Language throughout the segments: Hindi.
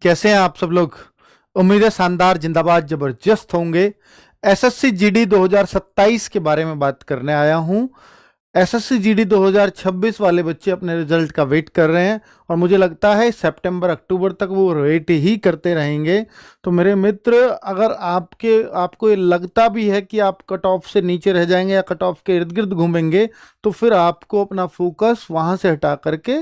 कैसे हैं आप सब लोग। उम्मीद है शानदार, जिंदाबाद, जबरदस्त होंगे। एसएससी जीडी 2027 के बारे में बात करने आया हूं। एसएससी जीडी 2026 वाले बच्चे अपने रिजल्ट का वेट कर रहे हैं और मुझे लगता है सितंबर अक्टूबर तक वो वेट ही करते रहेंगे। तो मेरे मित्र, अगर आपको ये लगता भी है कि आप कट ऑफ से नीचे रह जाएंगे या कट ऑफ के इर्द गिर्द घूमेंगे, तो फिर आपको अपना फोकस वहां से हटा करके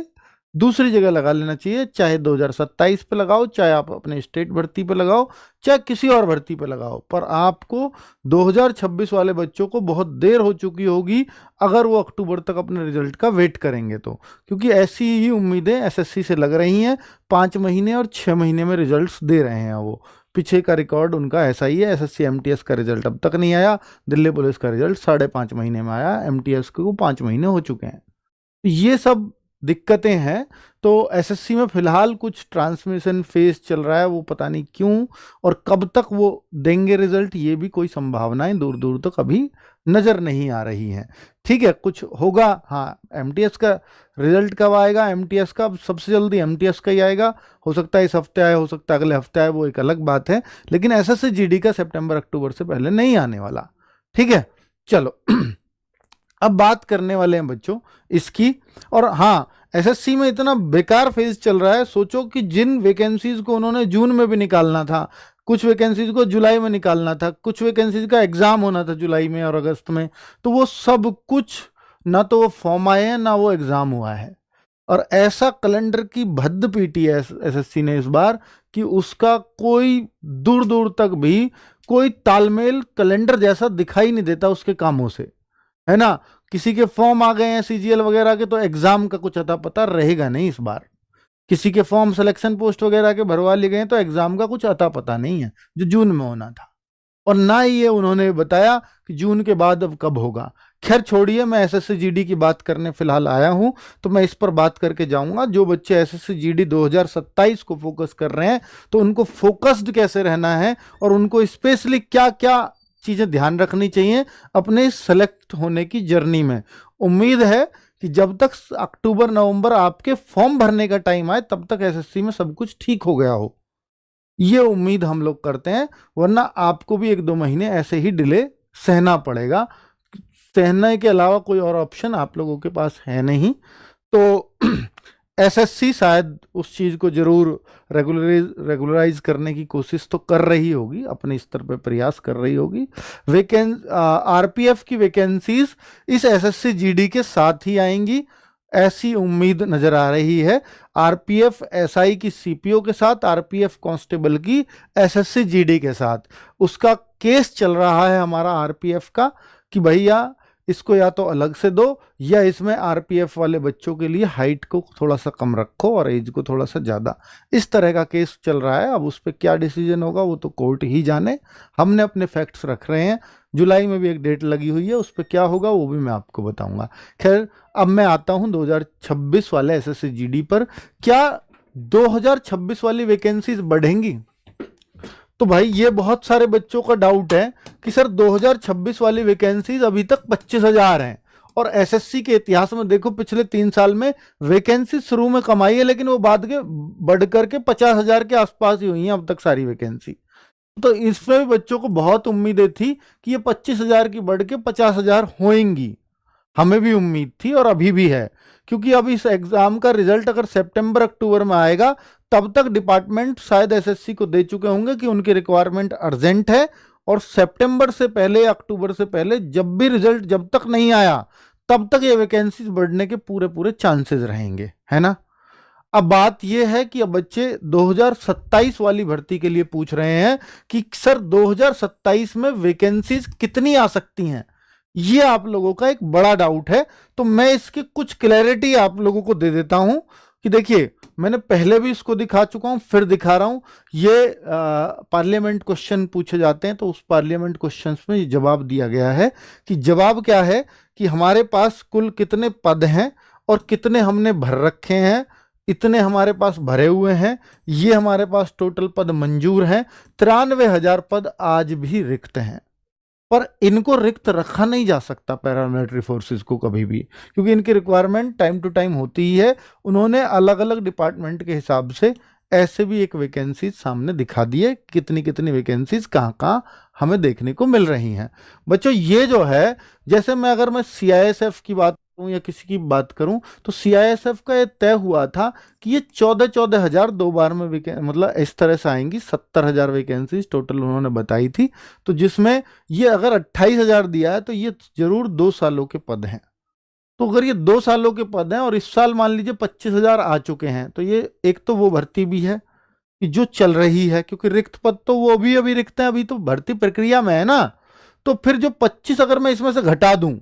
दूसरी जगह लगा लेना चाहिए। चाहे 2027 पे लगाओ, चाहे आप अपने स्टेट भर्ती पे लगाओ, चाहे किसी और भर्ती पे लगाओ, पर आपको 2026 वाले बच्चों को बहुत देर हो चुकी होगी अगर वो अक्टूबर तक अपने रिजल्ट का वेट करेंगे तो। क्योंकि ऐसी ही उम्मीदें एसएससी से लग रही हैं। 5 महीने और 6 महीने में रिजल्ट्स दे रहे हैं वो। पीछे का रिकॉर्ड उनका ऐसा ही है। एसएससी एमटीएस का रिजल्ट अब तक नहीं आया। दिल्ली पुलिस का रिजल्ट 5.5 महीने में आया। एमटीएस को 5 महीने हो चुके हैं। तो ये सब दिक्कतें हैं। तो एसएससी में फिलहाल कुछ ट्रांसमिशन फेज चल रहा है, वो पता नहीं क्यों और कब तक वो देंगे रिजल्ट, ये भी कोई संभावनाएं दूर दूर तक अभी नज़र नहीं आ रही हैं। ठीक है, कुछ होगा। हाँ, एमटीएस का रिजल्ट कब आएगा? एमटीएस का सबसे जल्दी एमटीएस का ही आएगा। हो सकता है इस हफ्ते आए, हो सकता है अगले हफ्ते आए, वो एक अलग बात है। लेकिन एसएससी जीडी का सितंबर अक्टूबर से पहले नहीं आने वाला। ठीक है, चलो अब बात करने वाले हैं बच्चों इसकी। और हाँ, एसएससी में इतना बेकार फेज चल रहा है। सोचो कि जिन वैकेंसीज को उन्होंने जून में भी निकालना था, कुछ वैकेंसीज को जुलाई में निकालना था, कुछ वैकेंसीज का एग्जाम होना था जुलाई में और अगस्त में, तो वो सब कुछ ना तो वो फॉर्म आए हैं ना वो एग्जाम हुआ है। और ऐसा कैलेंडर की भद्द पीटी है एसएससी ने इस बार कि उसका कोई दूर दूर तक भी कोई तालमेल कैलेंडर जैसा दिखाई नहीं देता उसके कामों से, है ना। किसी के फॉर्म आ गए हैं सीजीएल वगैरह के, तो एग्जाम का कुछ अता पता रहेगा नहीं इस बार। किसी के फॉर्म सिलेक्शन पोस्ट वगैरह के भरवा लिए गए हैं, तो एग्जाम का कुछ अता पता नहीं है जो जून में होना था। और ना ही ये उन्होंने बताया कि जून के बाद अब कब होगा। खैर छोड़िए, मैं एसएससी जीडी की बात करने फिलहाल आया हूं, तो मैं इस पर बात करके जाऊंगा। जो बच्चे एसएससी जीडी 2027 को फोकस कर रहे हैं, तो उनको फोकस्ड कैसे रहना है और उनको स्पेशली क्या क्या चीज़ें ध्यान रखनी चाहिए अपने सेलेक्ट होने की जर्नी में। उम्मीद है कि जब तक अक्टूबर नवंबर आपके फॉर्म भरने का टाइम आए, तब तक एसएससी में सब कुछ ठीक हो गया हो। ये उम्मीद हम लोग करते हैं, वरना आपको भी 1-2 महीने ऐसे ही डिले सहना पड़ेगा। सहने के अलावा कोई और ऑप्शन आप लोगों के पास है नहीं। तो एसएससी शायद उस चीज़ को जरूर रेगुलराइज करने की कोशिश तो कर रही होगी, अपने स्तर पर प्रयास कर रही होगी। आरपीएफ की वैकेंसीज इस एसएससी जीडी के साथ ही आएंगी, ऐसी उम्मीद नजर आ रही है। आरपीएफ एसआई की सीपीओ के साथ, आरपीएफ कांस्टेबल की एसएससी जीडी के साथ। उसका केस चल रहा है हमारा आरपीएफ का कि भैया इसको या तो अलग से दो, या इसमें आरपीएफ वाले बच्चों के लिए हाइट को थोड़ा सा कम रखो और एज को थोड़ा सा ज़्यादा। इस तरह का केस चल रहा है। अब उस पर क्या डिसीजन होगा वो तो कोर्ट ही जाने। हमने अपने फैक्ट्स रख रहे हैं। जुलाई में भी एक डेट लगी हुई है, उस पर क्या होगा वो भी मैं आपको बताऊंगा। खैर, अब मैं आता हूं 2026 वाले एसएससी जीडी पर। क्या 2026 वाली वैकेंसीज बढ़ेंगी? तो भाई ये बहुत सारे बच्चों का डाउट है कि सर 2026 वाली वैकेंसीज अभी तक 25,000 हैं, और एसएससी के इतिहास में देखो पिछले 3 साल में वैकेंसी शुरू में कमाई है, लेकिन वो बाद के बढ़ करके 50,000 के आसपास ही हुई हैं अब तक सारी वैकेंसी। तो इसमें भी बच्चों को बहुत उम्मीदें थी कि ये 25,000 की बढ़ के 50,000 होएंगी। हमें भी उम्मीद थी और अभी भी है, क्योंकि अब इस एग्जाम का रिजल्ट अगर सितंबर अक्टूबर में आएगा, तब तक डिपार्टमेंट शायद एसएससी को दे चुके होंगे कि उनकी रिक्वायरमेंट अर्जेंट है। और सितंबर से पहले, अक्टूबर से पहले जब भी रिजल्ट जब तक नहीं आया, तब तक ये वैकेंसीज बढ़ने के पूरे पूरे चांसेस रहेंगे, है ना। अब बात यह है कि अब बच्चे 2027 वाली भर्ती के लिए पूछ रहे हैं कि सर 2027 में वैकेंसीज कितनी आ सकती हैं। ये आप लोगों का एक बड़ा डाउट है। तो मैं इसकी कुछ क्लैरिटी आप लोगों को दे देता हूं कि देखिए, मैंने पहले भी इसको दिखा चुका हूं, फिर दिखा रहा हूं। ये पार्लियामेंट क्वेश्चन पूछे जाते हैं, तो उस पार्लियामेंट क्वेश्चंस में ये जवाब दिया गया है कि जवाब क्या है कि हमारे पास कुल कितने पद हैं और कितने हमने भर रखे हैं। इतने हमारे पास भरे हुए हैं, ये हमारे पास टोटल पद मंजूर हैं। 93,000 पद आज भी रिक्त हैं, पर इनको रिक्त रखा नहीं जा सकता पैरामिलिट्री फोर्सेस को कभी भी, क्योंकि इनकी रिक्वायरमेंट टाइम टू टाइम होती ही है। उन्होंने अलग अलग डिपार्टमेंट के हिसाब से ऐसे भी एक वैकेंसीज सामने दिखा दिए, कितनी कितनी वैकेंसीज कहाँ कहाँ हमें देखने को मिल रही हैं। बच्चों ये जो है, जैसे अगर मैं सीआईएसएफ की बात करूं या किसी की बात करूं, तो सीआईएसएफ का ये तय हुआ था कि ये 14,000 दो बार में मतलब इस तरह से आएंगी। 70,000 वैकेंसीज टोटल उन्होंने बताई थी। तो जिसमें ये अगर 28,000 दिया है तो ये जरूर 2 सालों के पद हैं। तो अगर ये 2 सालों के पद हैं और इस साल मान लीजिए 25,000 आ चुके हैं, तो ये एक तो वो भर्ती भी है कि जो चल रही है, क्योंकि रिक्त पद तो वो भी अभी रिक्त है, अभी तो भर्ती प्रक्रिया में है ना। तो फिर जो 25 अगर मैं इसमें से घटा दूं,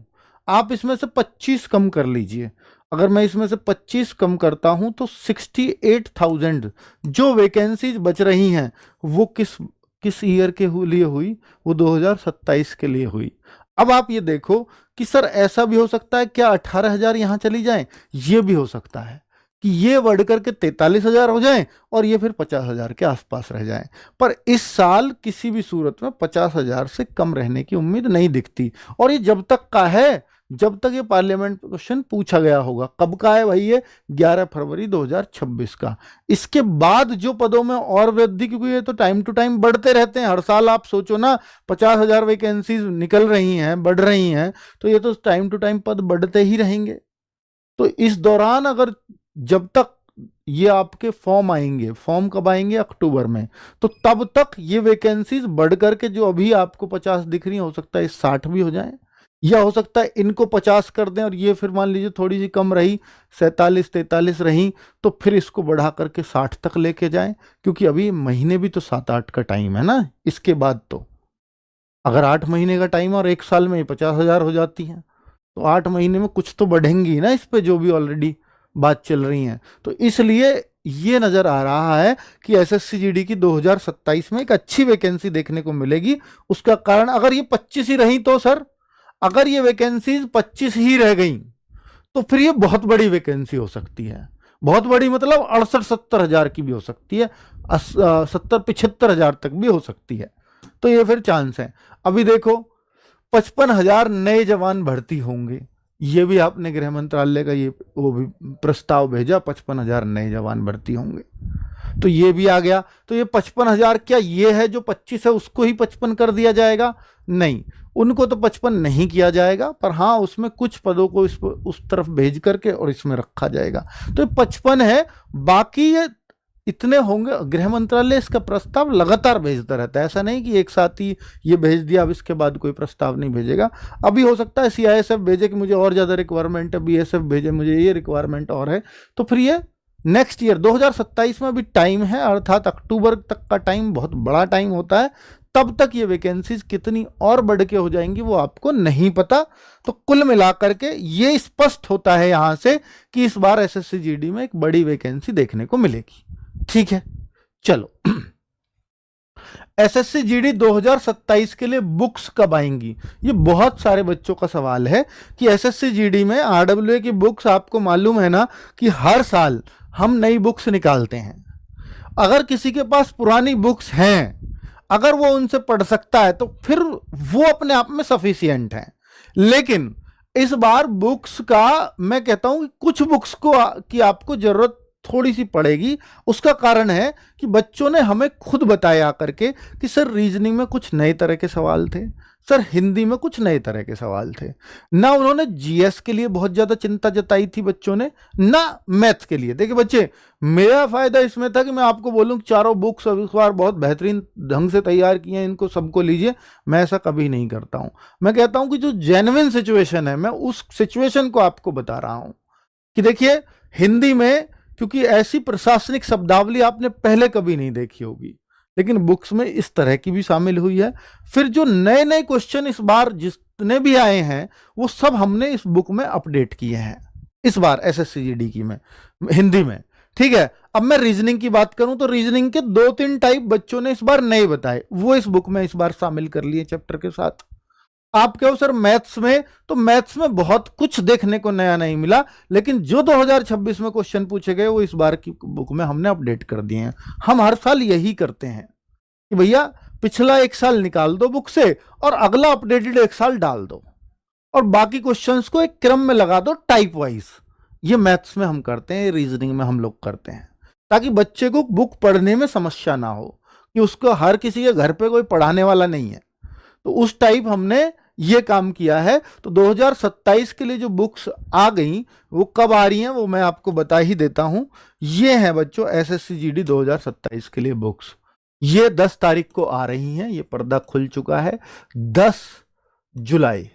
आप इसमें से 25 कम कर लीजिए। अगर मैं इसमें से 25 कम करता हूं तो 68,000 जो वैकेंसीज बच रही हैं वो किस किस ईयर के लिए हुई? वो 2027 के लिए हुई। अब आप ये देखो कि सर ऐसा भी हो सकता है क्या 18,000 यहां चली जाएं? ये भी हो सकता है कि ये बढ़ करके 43,000 हो जाएं और ये फिर 50,000 के आसपास रह जाएं। पर इस साल किसी भी सूरत में 50,000 से कम रहने की उम्मीद नहीं दिखती। और ये जब तक का है, जब तक ये पार्लियामेंट क्वेश्चन पूछा गया होगा। कब का है भाई? ये 11 फरवरी 2026 का। इसके बाद जो पदों में और वृद्धि, क्योंकि ये तो टाइम टू टाइम बढ़ते रहते हैं हर साल। आप सोचो ना, 50,000 वैकेंसीज निकल रही हैं, बढ़ रही हैं, तो ये तो टाइम टू टाइम पद बढ़ते ही रहेंगे। तो इस दौरान अगर जब तक ये आपके फॉर्म आएंगे, फॉर्म कब आएंगे? अक्टूबर में, तो तब तक ये वैकेंसीज बढ़ करके जो अभी आपको 50 दिख रही, हो सकता है 60 भी हो जाए, या हो सकता है इनको 50 कर दें और ये फिर मान लीजिए थोड़ी सी कम रही, 47-43 रही, तो फिर इसको बढ़ा करके 60 तक लेके जाएं। क्योंकि अभी महीने भी तो 7-8 का टाइम है ना। इसके बाद तो अगर 8 महीने का टाइम और 1 साल में 50,000 हो जाती हैं, तो 8 महीने में कुछ तो बढ़ेंगी ना इस पे, जो भी ऑलरेडी बात चल रही है। तो इसलिए ये नजर आ रहा है कि एसएससी जीडी की 2027 में एक अच्छी वैकेंसी देखने को मिलेगी। उसका कारण, अगर ये 25 ही रही तो सर, अगर ये वैकेंसीज 25 ही रह गई तो फिर ये बहुत बड़ी वैकेंसी हो सकती है। बहुत बड़ी मतलब 68-70,000 की भी हो सकती है, 70-75,000 तक भी हो सकती है। तो ये फिर चांस है। अभी देखो 55,000 नए जवान भर्ती होंगे, ये भी आपने गृह मंत्रालय का ये वो भी प्रस्ताव भेजा, 55,000 नए जवान भर्ती होंगे, तो ये भी आ गया। तो ये 55,000 क्या ये है जो 25 है उसको ही 55 कर दिया जाएगा? नहीं, उनको तो 55 नहीं किया जाएगा, पर हाँ उसमें कुछ पदों को उस तरफ भेज करके और इसमें रखा जाएगा। तो 55 है, बाकी ये इतने होंगे। गृह मंत्रालय इसका प्रस्ताव लगातार भेजता रहता है, ऐसा नहीं कि एक साथ ही ये भेज दिया अब इसके बाद कोई प्रस्ताव नहीं भेजेगा। अभी हो सकता है सीआईएसएफ भेजे कि मुझे और ज़्यादा रिक्वायरमेंट है, बीएसएफ भेजे मुझे ये रिक्वायरमेंट और है, तो फिर ये नेक्स्ट ईयर 2027 में भी टाइम है, अर्थात अक्टूबर तक का टाइम बहुत बड़ा टाइम होता है। तब तक ये वैकेंसीज कितनी और बढ़ के हो जाएंगी वो आपको नहीं पता। तो कुल मिलाकर के ये स्पष्ट होता है यहां से कि इस बार एसएससी जीडी में एक बड़ी वैकेंसी देखने को मिलेगी। ठीक है, चलो एसएससी जीडी 2027 के लिए बुक्स कब आएंगी? ये बहुत सारे बच्चों का सवाल है कि एसएससी जीडी में आरडब्ल्यूए की बुक्स, आपको मालूम है ना कि हर साल हम नई बुक्स निकालते हैं। अगर किसी के पास पुरानी बुक्स हैं, अगर वो उनसे पढ़ सकता है तो फिर वो अपने आप में सफिशिएंट है। लेकिन इस बार बुक्स का मैं कहता हूं कि कुछ बुक्स को की आपको जरूरत थोड़ी सी पड़ेगी। उसका कारण है कि बच्चों ने हमें खुद बताया करके कि सर रीजनिंग में कुछ नए तरह के सवाल थे, सर हिंदी में कुछ नए तरह के सवाल थे ना। उन्होंने जीएस के लिए बहुत ज्यादा चिंता जताई थी बच्चों ने, ना मैथ के लिए। देखिए बच्चे, मेरा फायदा इसमें था कि मैं आपको बोलूं कि चारों बुक्स अब इस बार बहुत बेहतरीन ढंग से तैयार किए हैं, इनको सबको लीजिए। मैं ऐसा कभी नहीं करता हूं। मैं कहता हूं कि जो जेन्युइन सिचुएशन है, मैं उस सिचुएशन को आपको बता रहा हूं कि देखिए हिंदी में, क्योंकि ऐसी प्रशासनिक शब्दावली आपने पहले कभी नहीं देखी होगी, लेकिन बुक्स में इस तरह की भी शामिल हुई है। फिर जो नए नए क्वेश्चन इस बार जितने भी आए हैं वो सब हमने इस बुक में अपडेट किए हैं इस बार एसएससी जीडी की में, हिंदी में। ठीक है, अब मैं रीजनिंग की बात करूं तो रीजनिंग के 2-3 टाइप बच्चों ने इस बार नए बताए, वो इस बुक में इस बार शामिल कर लिए चैप्टर के साथ। आप कहो सर मैथ्स में, तो मैथ्स में बहुत कुछ देखने को नया नहीं मिला, लेकिन जो 2026 में क्वेश्चन पूछे गए वो इस बार की बुक में हमने अपडेट कर दिए हैं। हम हर साल यही करते हैं कि भैया पिछला 1 साल निकाल दो बुक से और अगला अपडेटेड 1 साल डाल दो, और बाकी क्वेश्चंस को एक क्रम में लगा दो टाइप वाइज। ये मैथ्स में हम करते हैं, रीजनिंग में हम लोग करते हैं। ताकि बच्चे को बुक पढ़ने में समस्या ना हो, कि उसको हर किसी के घर पे कोई पढ़ाने वाला नहीं है। तो उस टाइप हमने ये काम किया है। तो 2027 के लिए जो बुक्स आ गई वो कब आ रही हैं वो मैं आपको बता ही देता हूं। ये हैं बच्चों एसएससी जीडी 2027 के लिए बुक्स। ये 10 तारीख को आ रही हैं, ये पर्दा खुल चुका है 10 जुलाई।